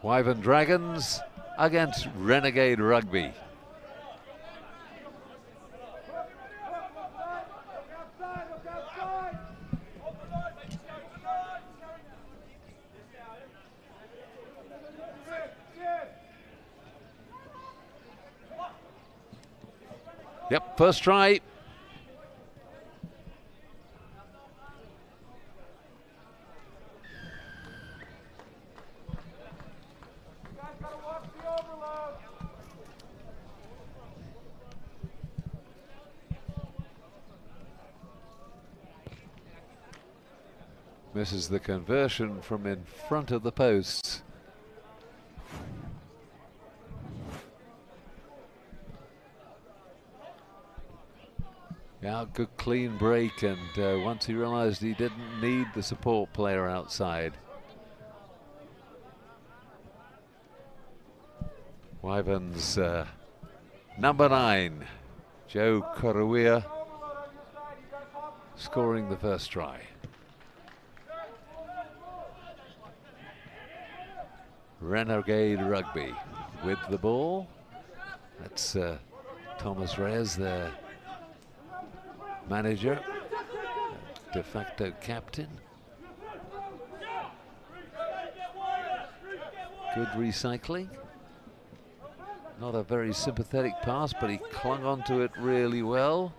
Wyvern Dragons against Renegade Rugby. Yep, first try. Misses the conversion from in front of the posts. Yeah, good clean break, and once he realised he didn't need the support player outside. Wyvern's number 9, Joe Koruia, scoring the first try. Renegade Rugby with the ball. That's Thomas Reyes, their manager, de facto captain. Good recycling. Not a very sympathetic pass, but he clung onto it really well.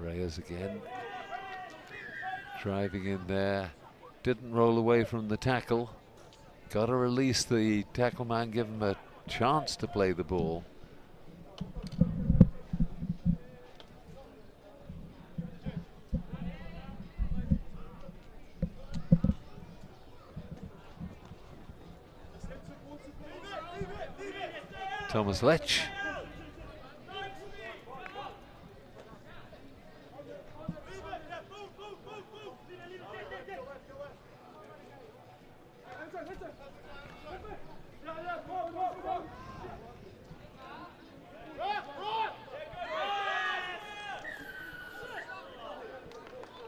Reyes again, driving in there, didn't roll away from the tackle. Got to release the tackle man, give him a chance to play the ball. Thomas Lech.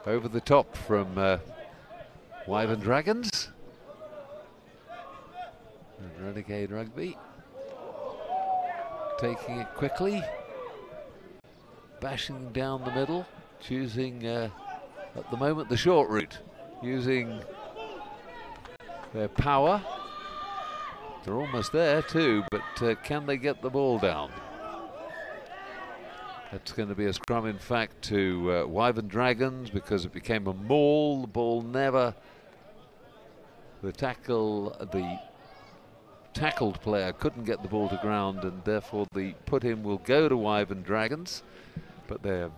Over the top from Wyvern Dragons and Renegade Rugby, taking it quickly, bashing down the middle, choosing at the moment the short route, using their power. They're almost there too, but can they get the ball down? That's going to be a scrum, in fact, to Wyvern Dragons, because it became a maul. The ball never, the tackled player couldn't get the ball to ground, and therefore the put-in will go to Wyvern Dragons, but they're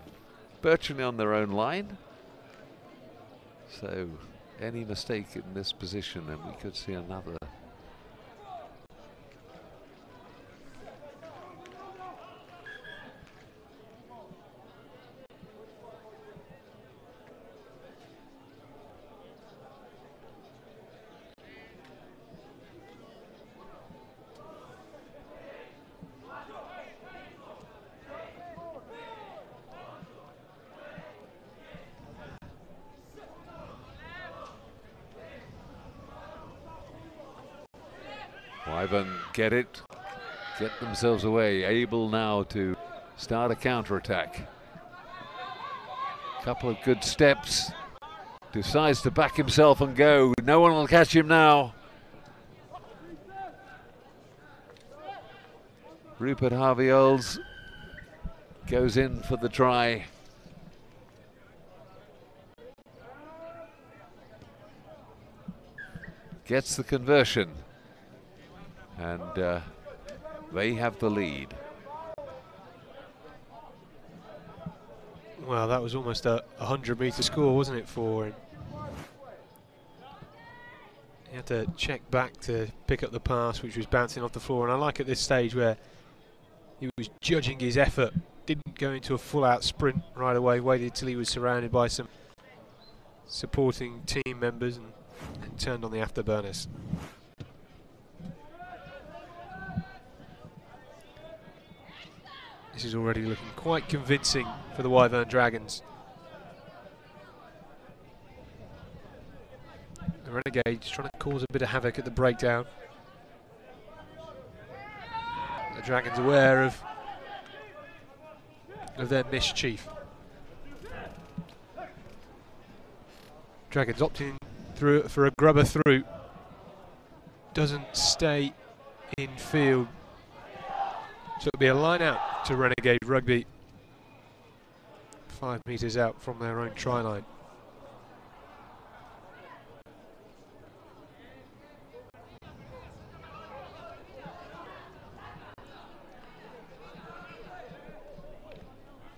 virtually on their own line. So any mistake in this position and we could see another. Wyvern get themselves away, able now to start a counter-attack. Couple of good steps, decides to back himself and go. No one will catch him now. Rupert Harvey-Earls goes in for the try. Gets the conversion. And they have the lead. Well, that was almost a 100-metre score, wasn't it, for him? He had to check back to pick up the pass, which was bouncing off the floor. And I like at this stage where he was judging his effort, didn't go into a full-out sprint right away, waited till he was surrounded by some supporting team members and turned on the afterburners. This is already looking quite convincing for the Wyvern Dragons. The Renegades trying to cause a bit of havoc at the breakdown. The Dragons aware of their mischief. Dragons opting through for a grubber through. Doesn't stay in field. So it'll be a line out to Renegade Rugby. 5 metres out from their own try line.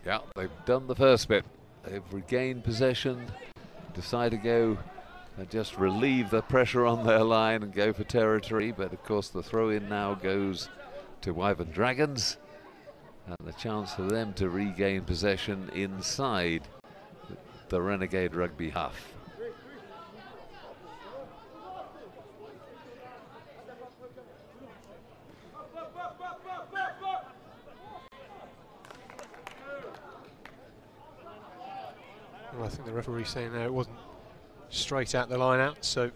Yeah, they've done the first bit. They've regained possession, decide to go and just relieve the pressure on their line and go for territory, but of course the throw-in now goes to Wyvern Dragons, and the chance for them to regain possession inside the Renegade Rugby half. Well, I think the referee's saying there it wasn't straight out the line out, so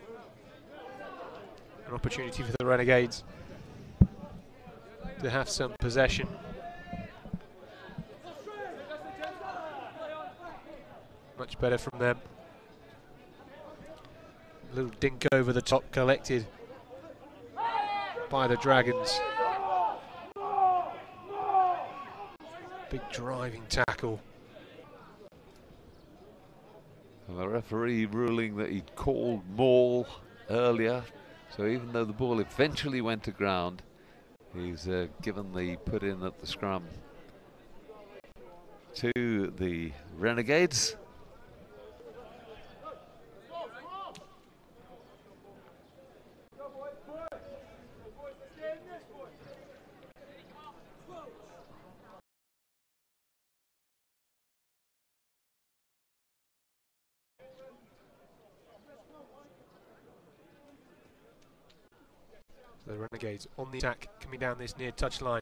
an opportunity for the Renegades to have some possession. Much better from them. A little dink over the top collected by the Dragons. Big driving tackle. And the referee ruling that he'd called maul earlier, so even though the ball eventually went to ground, he's given the put in at the scrum to the Renegades. The Renegades on the attack, coming down this near touch line,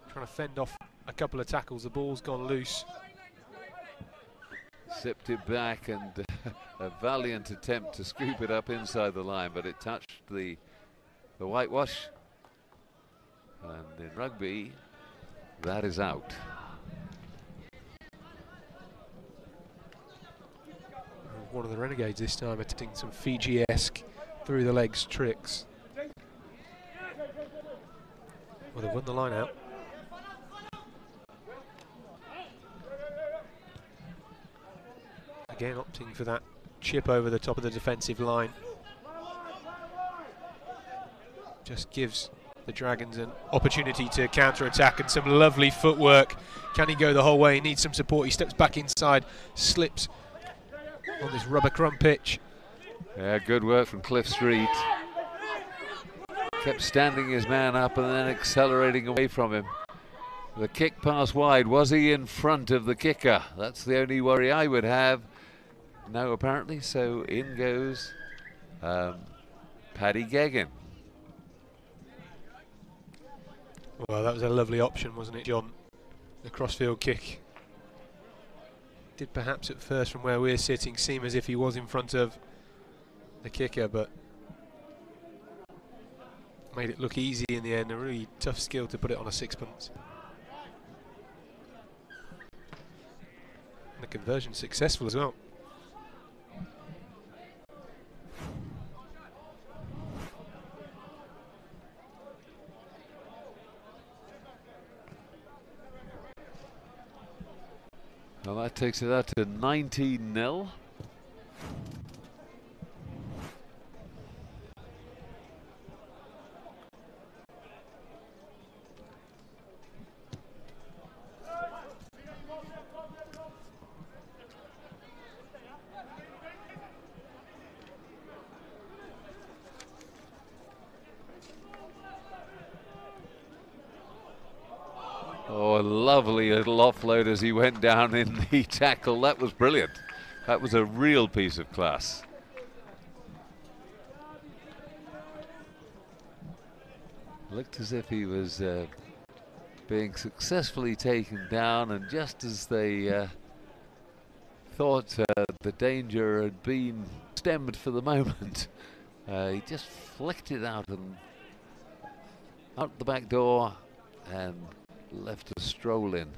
trying to fend off a couple of tackles. The ball's gone loose. Sipped it back, and a valiant attempt to scoop it up inside the line, but it touched the whitewash. And in rugby, that is out. One of the Renegades this time attempting some Fiji-esque through the legs tricks. Well, they've won the line out. Again, opting for that chip over the top of the defensive line. Just gives the Dragons an opportunity to counter-attack, and some lovely footwork. Can he go the whole way? He needs some support. He steps back inside, slips on this rubber crumb pitch. Yeah, good work from Cliff Street. Kept standing his man up and then accelerating away from him. The kick pass wide. Was he in front of the kicker? That's the only worry I would have. No, apparently. So in goes Paddy Geoghegan. Well, that was a lovely option, wasn't it, John? The crossfield kick. Did perhaps at first, from where we're sitting, seem as if he was in front of the kicker, but made it look easy in the end. A really tough skill to put it on a sixpence. And the conversion successful as well. Well, that takes it out to 19-0. Oh, a lovely little offload as he went down in the tackle. That was brilliant. That was a real piece of class. Looked as if he was being successfully taken down, and just as they thought the danger had been stemmed for the moment, he just flicked it out and out the back door and left us stroll in.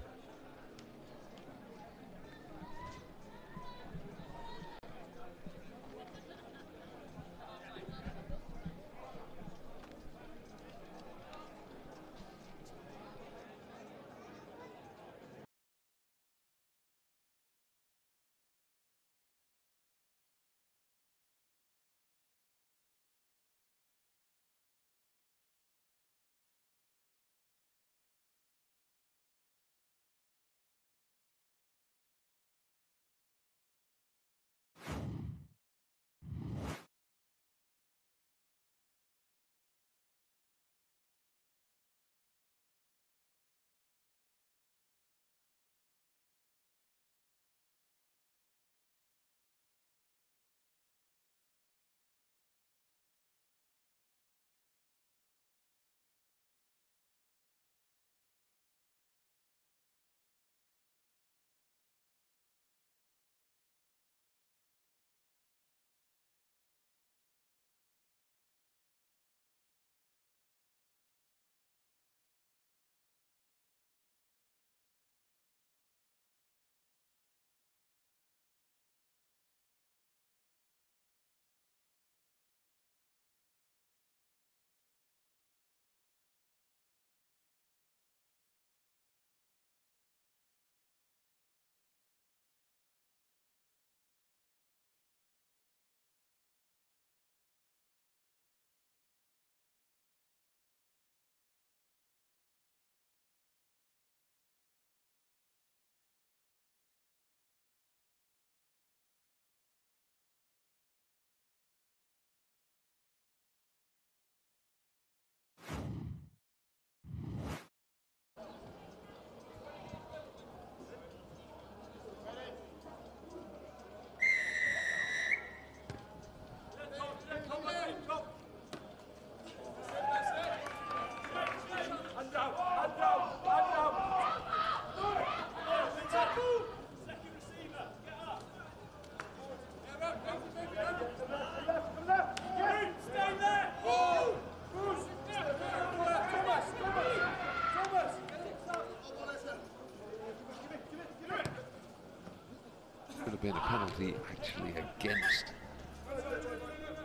Been a penalty actually against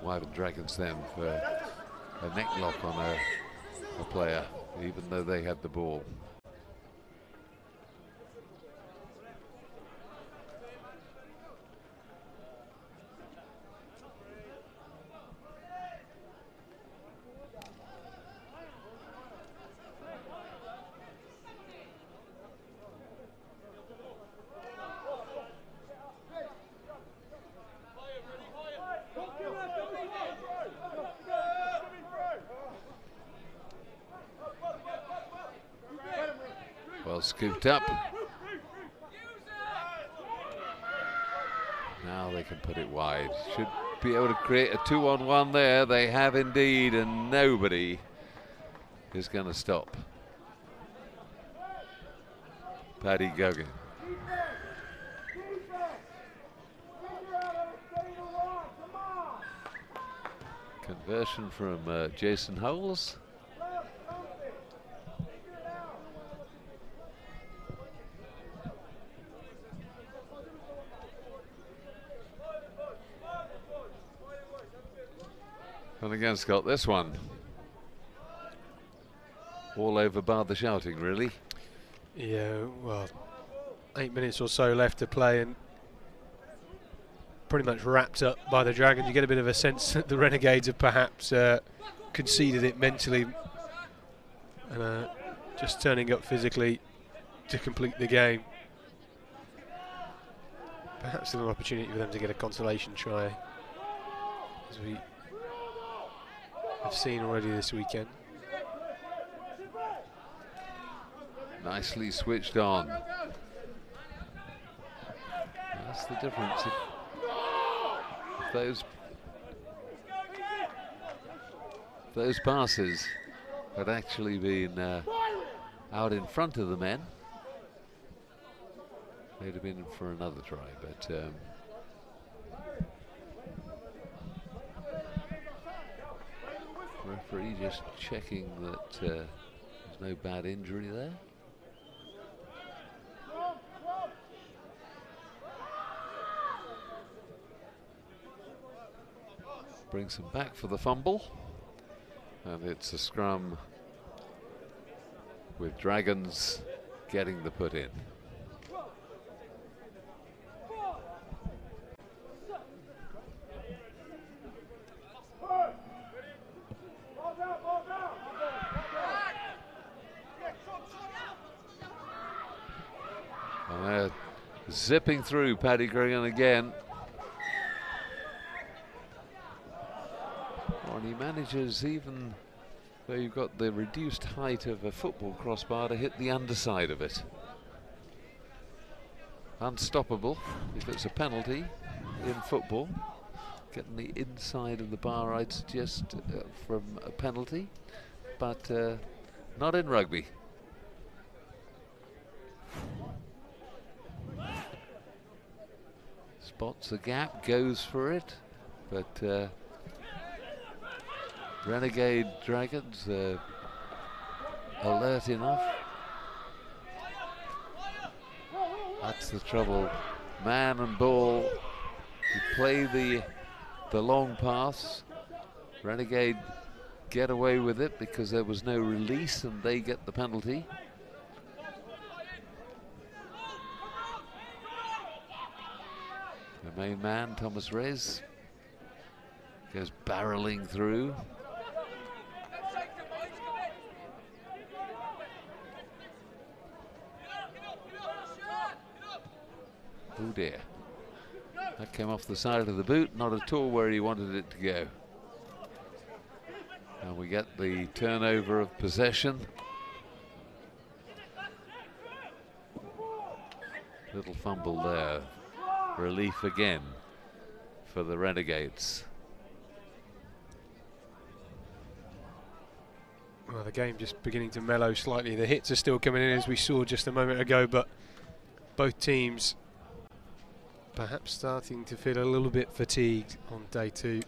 Wyvern Dragons then for a neck lock on a player, even though they had the ball. Well scooped up. Now they can put it wide. Should be able to create a 2-on-1 there. They have indeed, and nobody is going to stop Paddy Guggen. Conversion from Jason Holes. And again, Scott, this one all over bar the shouting, really. Yeah, well, 8 minutes or so left to play and pretty much wrapped up by the Dragons. You get a bit of a sense that the Renegades have perhaps conceded it mentally and just turning up physically to complete the game. Perhaps an opportunity for them to get a consolation try, as we have seen already this weekend. Nicely switched on. That's the difference. If those passes had actually been out in front of the men. They'd have been for another try, but referee just checking that there's no bad injury there. Brings him back for the fumble, and it's a scrum with Dragons getting the put in. Zipping through Paddy Gregan again. Oh, and he manages, even though you've got the reduced height of a football crossbar, to hit the underside of it. Unstoppable if it's a penalty in football. Getting the inside of the bar, I'd suggest, from a penalty, but not in rugby. Spots a gap, goes for it, but Renegade Dragons alert enough. That's the trouble. Man and ball. You play the long pass. Renegade get away with it because there was no release, and they get the penalty. The main man, Thomas Rez, goes barreling through. Oh dear. That came off the side of the boot, not at all where he wanted it to go. And we get the turnover of possession. Little fumble there. Relief again for the Renegades. Well, the game just beginning to mellow slightly. The hits are still coming in, as we saw just a moment ago, but both teams perhaps starting to feel a little bit fatigued on day two.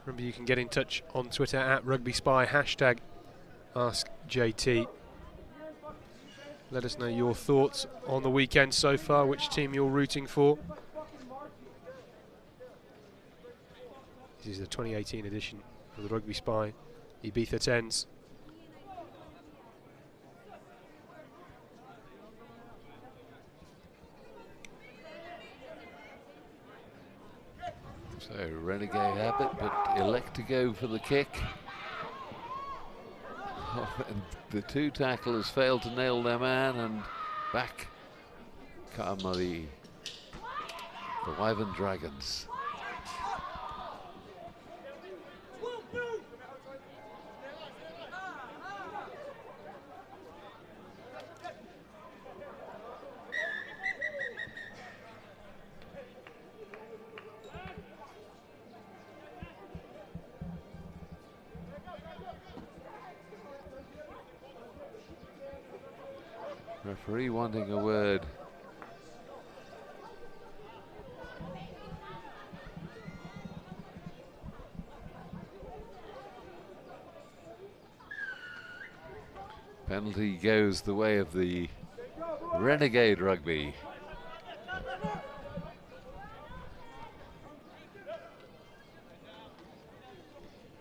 Remember, you can get in touch on Twitter at RugbySpy, hashtag AskJT. Let us know your thoughts on the weekend so far, which team you're rooting for. This is the 2018 edition of the RugbySpy Ibiza 10s. So Renegade have it, but elect to go for the kick. And the two tacklers failed to nail their man, and back come the Wyvern Dragons. Referee wanting a word. Penalty goes the way of the Renegade Rugby.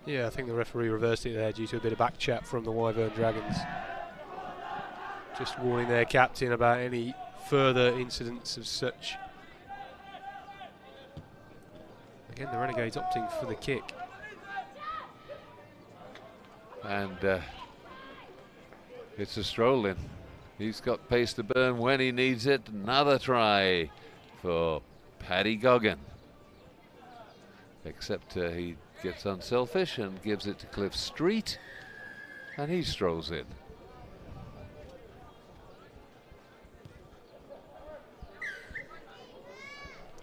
Yeah, I think the referee reversed it there due to a bit of back chat from the Wyvern Dragons. Just warning their captain about any further incidents of such. Again, the Renegades opting for the kick. And it's a stroll in. He's got pace to burn when he needs it. Another try for Paddy Goggin. Except he gets unselfish and gives it to Cliff Street, and he strolls in.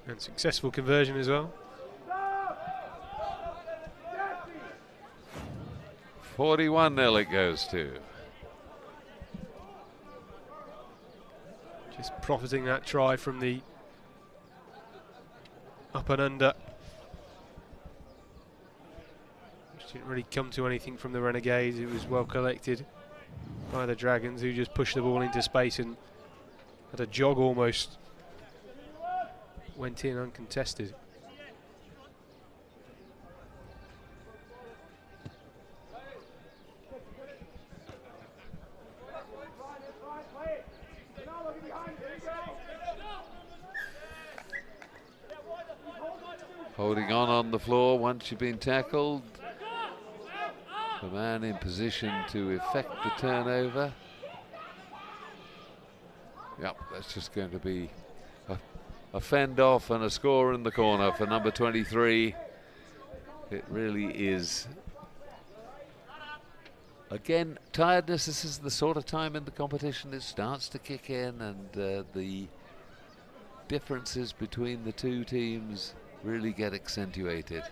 And successful conversion as well. 41-0 it goes to. Just profiting that try from the up and under. Which didn't really come to anything from the Renegades. It was well collected by the Dragons, who just pushed the ball into space and had a jog almost. Went in uncontested. Holding on the floor once you've been tackled. The man in position to effect the turnover. Yep, that's just going to be a fend off and a score in the corner for number 23. It really is. Again, tiredness, this is the sort of time in the competition it starts to kick in, and the differences between the two teams really get accentuated.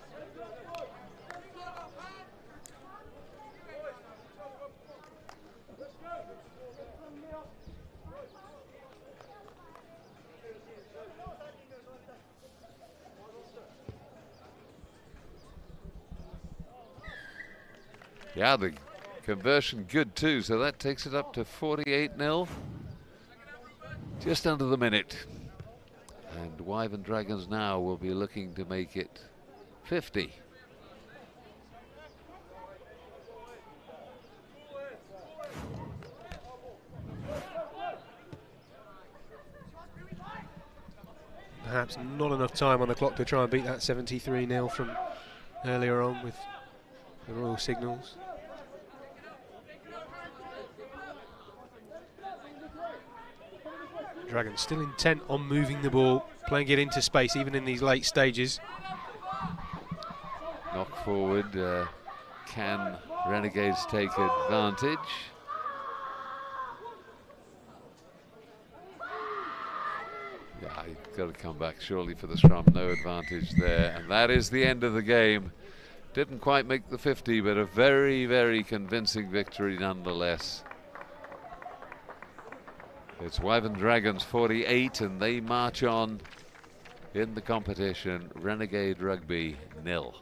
Yeah, the conversion good too, so that takes it up to 48-0. Just under the minute. And Wyvern Dragons now will be looking to make it 50. Perhaps not enough time on the clock to try and beat that 73-0 from earlier on with the Royal Signals. Dragons still intent on moving the ball, playing it into space even in these late stages. Knock forward, can Renegades take advantage? Yeah, you've got to come back surely for the scrum, no advantage there. And that is the end of the game. Didn't quite make the 50, but a very, very convincing victory nonetheless. It's Wyvern Dragons 48, and they march on in the competition. Renegade Rugby 0.